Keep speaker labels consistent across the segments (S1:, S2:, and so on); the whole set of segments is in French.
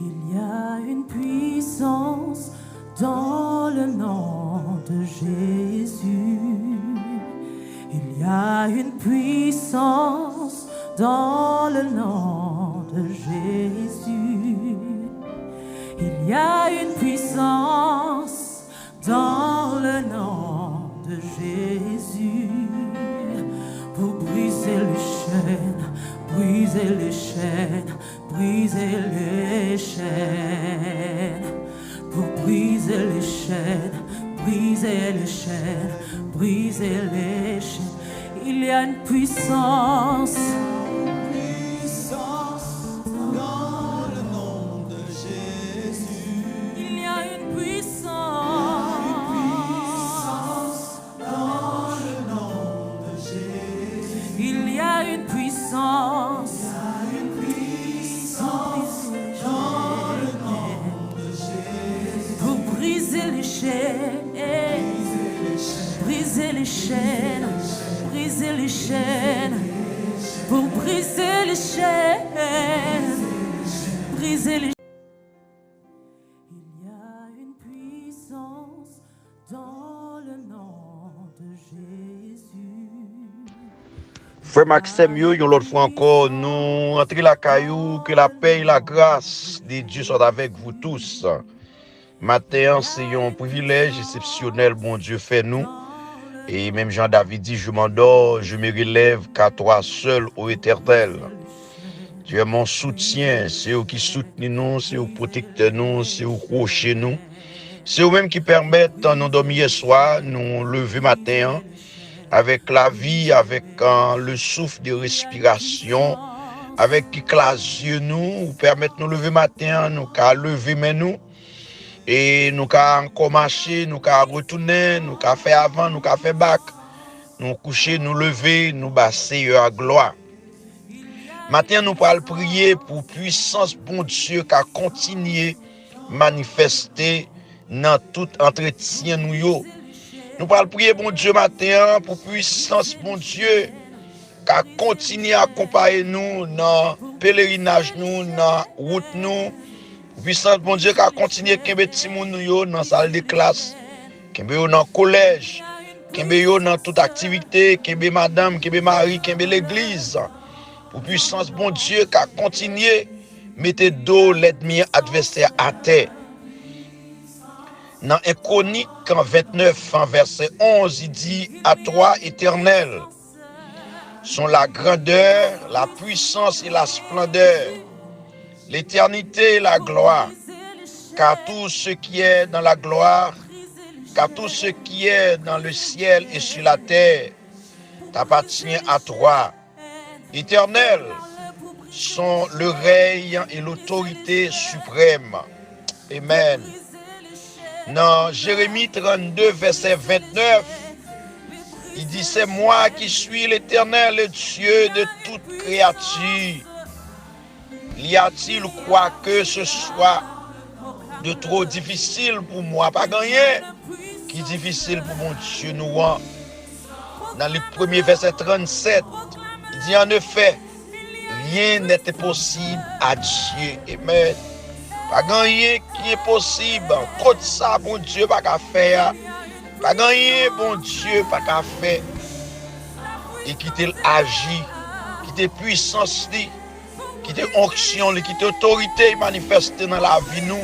S1: Il y a une puissance dans le nom de Jésus. Il y a une puissance dans le nom de Jésus. Il y a une puissance dans le nom de Jésus pour briser les chaînes, briser les chaînes, briser les chaînes, pour briser les chaînes, briser les chaînes, briser les chaînes. Il y a une puissance. Briser les chaînes, briser les chaînes, pour briser les chaînes, briser les chaînes. Il y a une puissance dans le nom de Jésus.
S2: Frère Maxime, une l'autre fois encore, nous entrez la caillou, que la paix et la grâce de Dieu soient avec vous tous. Matin, c'est un privilège exceptionnel, bon Dieu fait nous. Et même Jean-David dit, je m'endors, je me relève qu'à toi seul, ô Éternel. Tu es mon soutien, c'est eux qui soutenent nous, c'est eux qui protègent nous, c'est eux qui rochent nous. C'est eux-mêmes qui permettent nous dormir soir, nous lever matin, avec la vie, avec le souffle de respiration, avec qui classe nous, permettent nous lever matin, nous qu'à lever mais nous. Et nous avons encore marché, nous avons retourné, nous avons fait avant, nous avons fait bac, nous coucher, nous lever, nous basser à gloire. Maintenant, nous allons prier pour puissance, bon Dieu, qui a continué manifester dans tout entretien nous. Nous allons prier, bon Dieu, matin, pour puissance, bon Dieu, qui a continué à accompagner nous dans le pèlerinage, nous, dans la route, nous. Puissance, bon Dieu, qui a continué à kembe timoun nou dans la salle de classe, kembe yo dans le collège, kembe yo dans toute activité, kembe madame, kembe mari, kembe l'église. Pour puissance, bon Dieu, qui a continué à mettre dos l'ennemi adversaire à terre. Dans 1 Chronique 29, verset 11, il dit à toi, Éternel, sont la grandeur, la puissance et la splendeur, l'éternité et la gloire, car tout ce qui est dans la gloire, car tout ce qui est dans le ciel et sur la terre t'appartient à toi. Éternel, sont le règne et l'autorité suprême. Amen. Dans Jérémie 32, verset 29, il dit, c'est moi qui suis l'Éternel, le Dieu de toute créature. Y a-t-il quoi que ce soit de trop difficile pour moi? Pas gagner qui est difficile pour mon Dieu nous. Dans le premier verset 37, il dit en effet, rien n'est impossible à Dieu. Amen. Pas gagner qui est possible. Tout ça, bon Dieu, pas qu'à faire. Pas gagner, bon Dieu, pas qu'à faire. Et qui t'est agi, qui t'est puissance, qui t'est onction, qui t'est autorité manifestée dans la vie nous.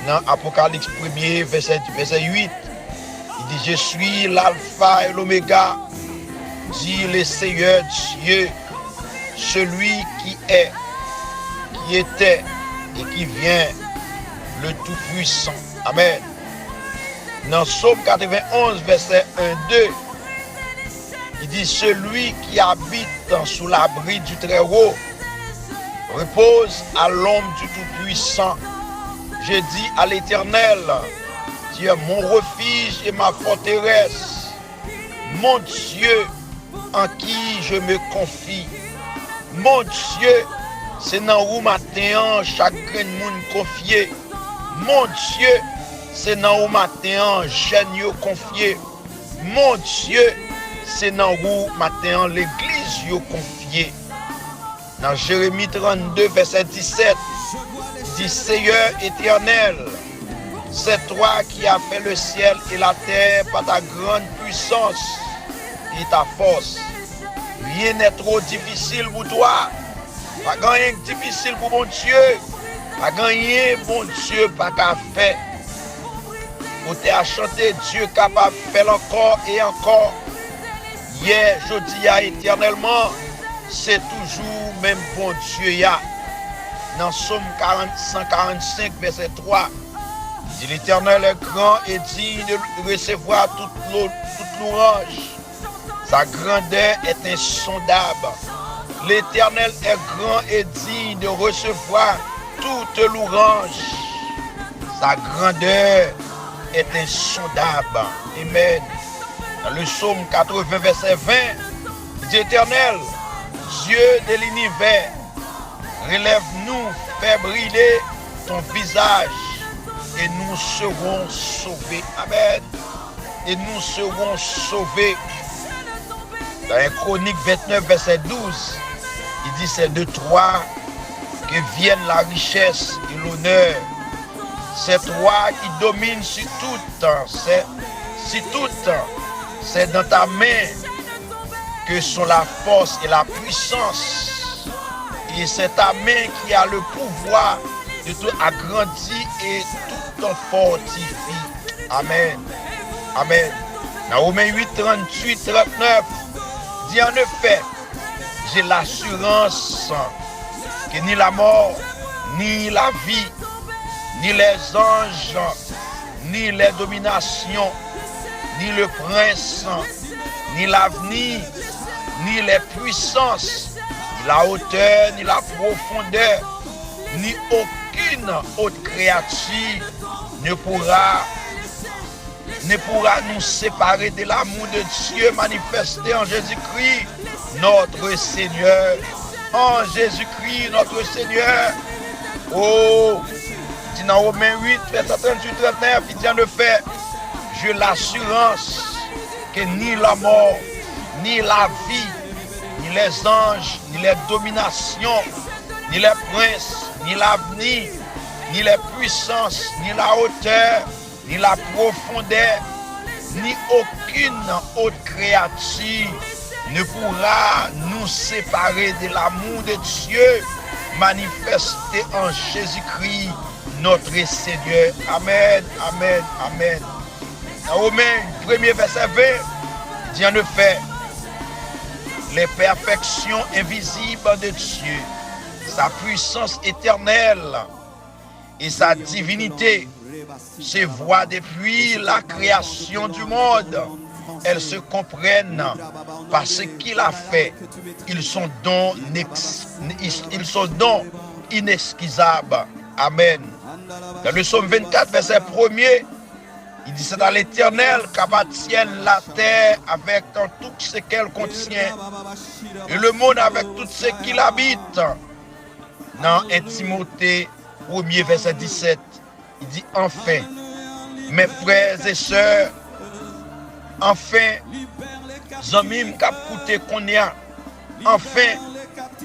S2: Dans Apocalypse 1er, verset 8, il dit, je suis l'alpha et l'oméga, dit le Seigneur Dieu, celui qui est, qui était et qui vient, le Tout-Puissant. Amen. Dans Psaume 91, verset 1-2, il dit, celui qui habite sous l'abri du Très-Haut repose à l'ombre du Tout-Puissant. Je dis à l'Éternel, tu es mon refuge et ma forteresse, mon Dieu en qui je me confie. Mon Dieu, c'est dans où matin chaque monde confié. Mon Dieu, c'est dans où matin jeune confié. Mon Dieu, c'est dans où matin l'église confiée. Dans Jérémie 32, verset 17, dit, Seigneur éternel, c'est toi qui as fait le ciel et la terre par ta grande puissance et ta force. Rien n'est trop difficile pour toi. Pas rien de difficile pour mon Dieu. Pas rien, mon Dieu, pas qu'à faire. Pour te chanter, Dieu capable de faire encore et encore. Hier, jeudi, éternellement, c'est toujours même bon Dieu. Dans Somme 145, verset 3, il dit l'Éternel est grand et digne de recevoir toute louange. Sa grandeur est insondable. L'Éternel est grand et digne de recevoir toute louange. Sa grandeur est insondable. Amen. Dans le psaume 80, verset 20, il dit Éternel, Dieu de l'univers, relève-nous, fais briller ton visage et nous serons sauvés. Amen. Et nous serons sauvés. Dans un Chronique 29, verset 12, il dit c'est de toi que viennent la richesse et l'honneur. C'est toi qui domines sur tout. C'est dans ta main que sont la force et la puissance. Et c'est ta main qui a le pouvoir de tout agrandir et tout en fortifier. Amen. Amen. Dans Romains 8, 38, 39, dit en effet, j'ai l'assurance que ni la mort, ni la vie, ni les anges, ni les dominations, ni le prince, ni l'avenir, ni les puissances, ni la hauteur, ni la profondeur, ni aucune autre créature ne pourra nous séparer de l'amour de Dieu manifesté en Jésus-Christ, notre Seigneur. En Jésus-Christ, notre Seigneur. Oh, dit dans Romains 8, verset 38-39, il dit en effet, j'ai l'assurance que ni la mort, ni la vie, ni les anges, ni les dominations, ni les princes, ni l'avenir, ni les puissances, ni la hauteur, ni la profondeur, ni aucune autre créature ne pourra nous séparer de l'amour de Dieu manifesté en Jésus-Christ, notre Seigneur. Amen, amen, amen. Dans Romains 1er verset 20, dit en effet, les perfections invisibles de Dieu, sa puissance éternelle et sa divinité se voient depuis la création du monde. Elles se comprennent par ce qu'il a fait. Ils sont donc inexcusables. Amen. Dans le psaume 24, verset 1er, il dit c'est à l'Éternel qu'appartiennent la terre avec tout ce qu'elle contient et le monde avec tout ce qu'il habite. Dans 1 Timothée 1er, verset 17, il dit enfin, mes frères et sœurs, enfin, Zamim Kapkouté Konya, enfin,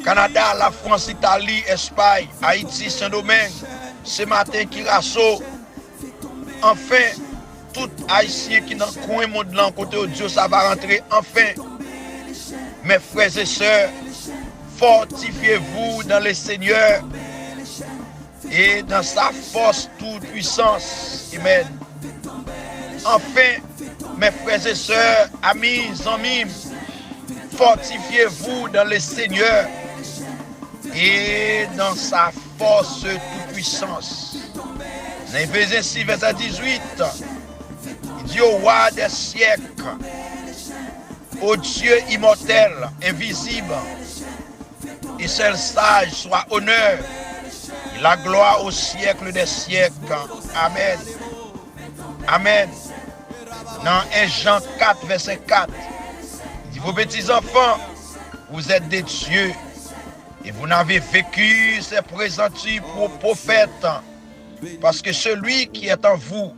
S2: Canada, la France, Italie, Espagne, Haïti, Saint-Domingue, ce matin, Kirasso, enfin, tout Haïtien qui dans le coin monde là, côté de Dieu, ça va rentrer, enfin, mes frères et sœurs, fortifiez-vous dans le Seigneur et dans sa force toute puissance. Amen. Enfin, mes frères et sœurs, amis, amis, fortifiez-vous dans le Seigneur et dans sa force toute puissance. Dans Éphésiens 6, verset 18, il dit au roi des siècles, au Dieu immortel, invisible, et seul sage soit honneur, et la gloire au siècle des siècles. Amen. Amen. Dans 1 Jean 4, verset 4, il dit, vos petits enfants, vous êtes des dieux, et vous n'avez vécu ces présentis pour prophètes, parce que celui qui est en vous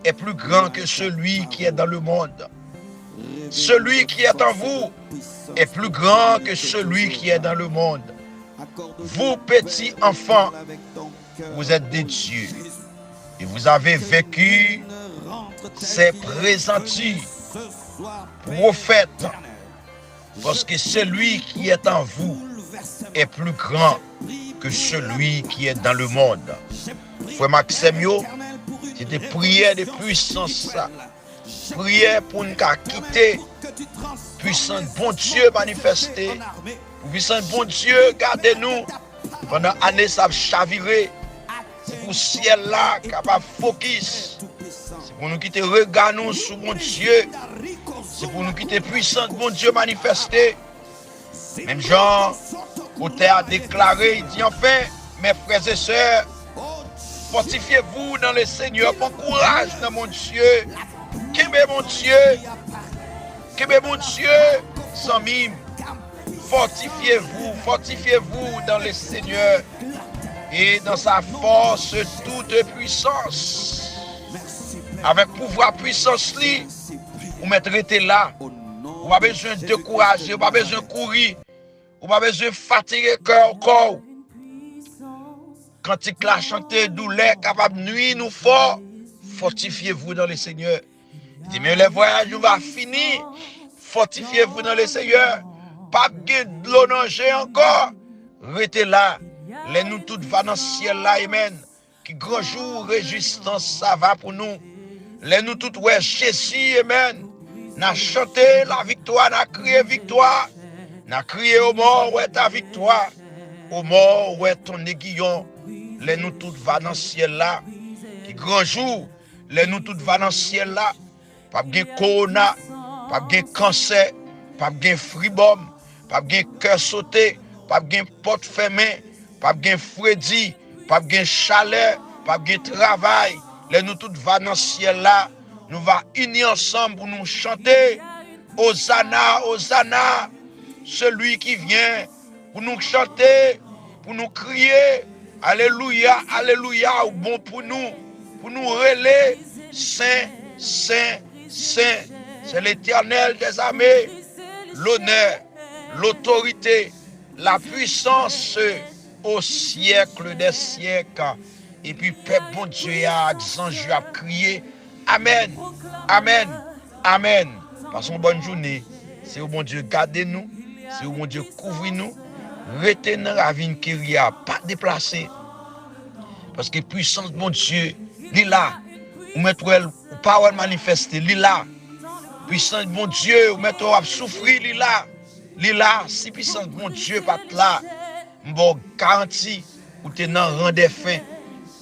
S2: est plus grand que celui qui est dans le monde. Celui qui est en vous est plus grand que celui qui est dans le monde. Vous, petits enfants, vous êtes des dieux. Et vous avez vécu ces présentis, prophètes, parce que celui qui est en vous est plus grand que celui qui est dans le monde. Frère Maxime, c'était prière de puissance, ça. Prière pour nous quitter, puissant bon Dieu manifesté, puissant bon Dieu gardez-nous pendant l'année ça chavirer. C'est pour ciel là capable focus. C'est pour nous quitter regard nous sur mon Dieu. C'est pour nous quitter puissant bon Dieu manifesté. Même Jean, auteur a déclaré, il dit enfin, mes frères et sœurs, fortifiez-vous dans le Seigneur, bon courage dans mon Dieu. Qu'aimez mon Dieu, sans mime. Fortifiez-vous dans le Seigneur et dans sa force toute puissance. Avec pouvoir puissance, vous mettrez là. Vous n'avez pas besoin de décourager, vous n'avez pas besoin de courir, vous n'avez pas besoin de fatiguer corps. Quand il a chanté douleur, capable de nuire nous fort, fortifiez-vous dans le Seigneur. Il dit, mais le voyage va finir. Fortifiez-vous dans le Seigneur. Pas de l'eau nager encore. Restez là. Les nous toutes va dans le ciel là, amen. Qui grand jour, résistance, ça va pour nous. Les nous toutes, ouais, Jésus, amen. N'a chanté la victoire, n'a crié victoire. N'a crié au mort, ouais, ta victoire. Au mort, ouais, ton aiguillon. Les nous toutes va dans le ciel là. Qui grand jour, les nous toutes va dans le ciel là. Pas de corona, pas de cancer, pas de fribom, pas de cœur sauté, pas de porte fermée, pas de frédi, pas de chaleur, pas de travail. Les nous toutes va dans le ciel là. Nous va unir ensemble pour nous chanter. Hosanna, Hosanna, celui qui vient pour nous chanter, pour nous crier. Alléluia, Alléluia, bon pour nous relayer. Saint, Saint, Saint, c'est l'Éternel des armées. L'honneur, l'autorité, la puissance au siècle des siècles. Et puis, Père bon Dieu a ange a crié. Amen, Amen, Amen. Passons bonne journée. C'est au bon Dieu gardez-nous. C'est au bon Dieu couvrez-nous. Retenez la vie qui a pas déplacé. Parce que puissance de mon Dieu, il est là. Ou mettre la parole manifestée, il est là. Puissance de mon Dieu, ou mettre à souffrir, il est là. Il est là. Si puissance de mon Dieu pas là, bon garantie, ou t'es dans rang des fins,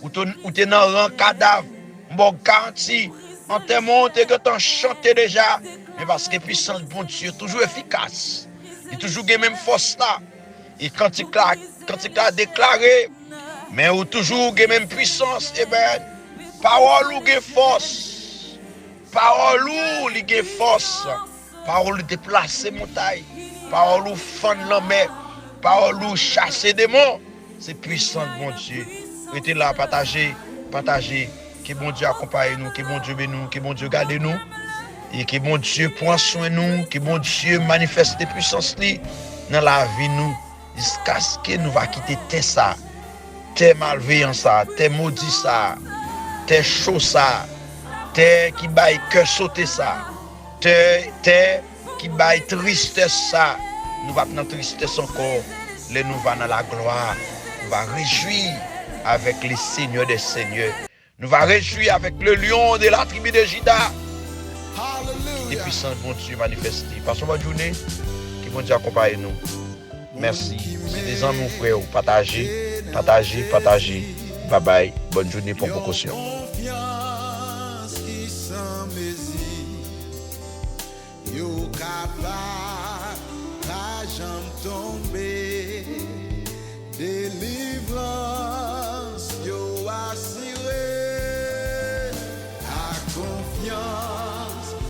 S2: ou t'es dans rang cadavre, bon garantie, en te monte que t'en chanté déjà. Mais parce que puissance de mon Dieu, toujours efficace. Il toujours la même force là. Et quand il a déclaré, mais ou toujours la même puissance, eh bien, parole ou gain force. Parole ou gain force. Parole déplacer montagne. Parole ou fendre l'homme. Parole ou chasser des démons. C'est puissant de mon Dieu. Restez là, partagez. Que bon Dieu accompagne nous, que bon Dieu bénisse nous, que bon Dieu garde nous. Et que bon Dieu prend soin de nous, que bon Dieu manifeste des puissances dans la vie nous. Jusqu'à ce que nous va quitter tes ça, tes malveillants ça, tes maudits ça, tes chauds ça, tes qui baillent cœur sauter ça, tes qui baillent tristesse ça. Nous va dans tristesse encore, les nous va dans la gloire. Nous va réjouir avec les seigneurs des seigneurs. Nous va réjouir avec le lion de la tribu de Juda. Qui est puissant, bon Dieu manifesté. Passons bonne journée, que bon Dieu accompagne nous. Merci. C'est des amis, frères. Partagez. Bye bye. Bonne journée pour précaution. Yo capable, la jambe tombée.